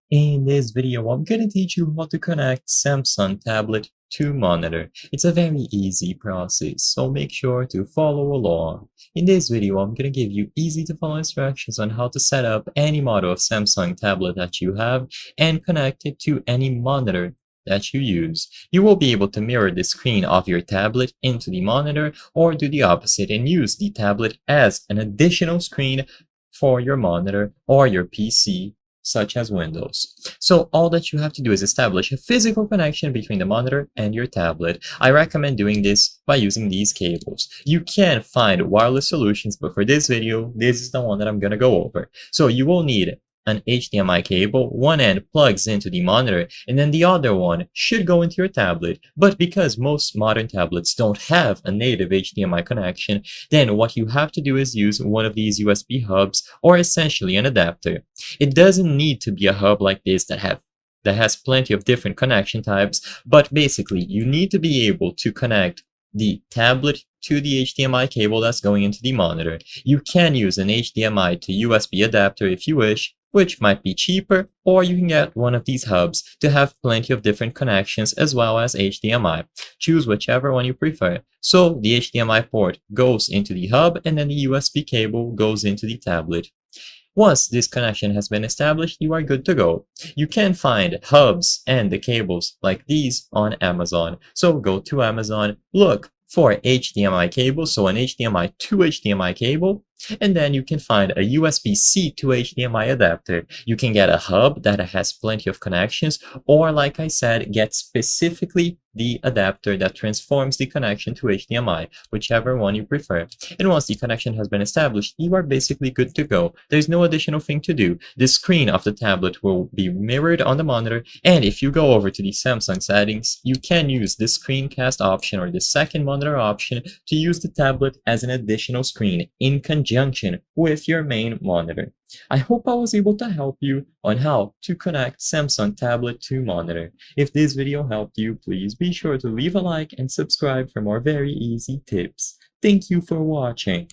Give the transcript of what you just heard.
In this video, I'm going to teach you how to connect Samsung tablet to monitor. It's a very easy process, so make sure to follow along. In this video, I'm going to give you easy to follow instructions on how to set up any model of Samsung tablet that you have and connect it to any monitor that you use. You will be able to mirror the screen of your tablet into the monitor or do the opposite and use the tablet as an additional screen for your monitor or your PC such as Windows. So all that you have to do is establish a physical connection between the monitor and your tablet. I recommend doing this by using these cables. You can find wireless solutions, but for this video, this is the one that I'm going to go over. So you will need an HDMI cable. One end plugs into the monitor, and then the other one should go into your tablet. But because most modern tablets don't have a native HDMI connection, then what you have to do is use one of these USB hubs or essentially an adapter. It doesn't need to be a hub like this that has plenty of different connection types, but basically you need to be able to connect the tablet to the HDMI cable that's going into the monitor. You can use an HDMI to USB adapter if you wish, which might be cheaper, or you can get one of these hubs to have plenty of different connections as well as HDMI. Choose whichever one you prefer. So the HDMI port goes into the hub and then the USB cable goes into the tablet. Once this connection has been established, you are good to go. You can find hubs and the cables like these on Amazon. So go to Amazon, look for HDMI cable, so an HDMI to HDMI cable, and then you can find a USB-C to HDMI adapter. You can get a hub that has plenty of connections, or like I said, get specifically the adapter that transforms the connection to HDMI, whichever one you prefer. And once the connection has been established, you are basically good to go. There's no additional thing to do. The screen of the tablet will be mirrored on the monitor, and if you go over to the Samsung settings, you can use the screencast option or the second monitor option to use the tablet as an additional screen in conjunction with your main monitor. I hope I was able to help you on how to connect Samsung tablet to monitor. If this video helped you, please be sure to leave a like and subscribe for more very easy tips. Thank you for watching.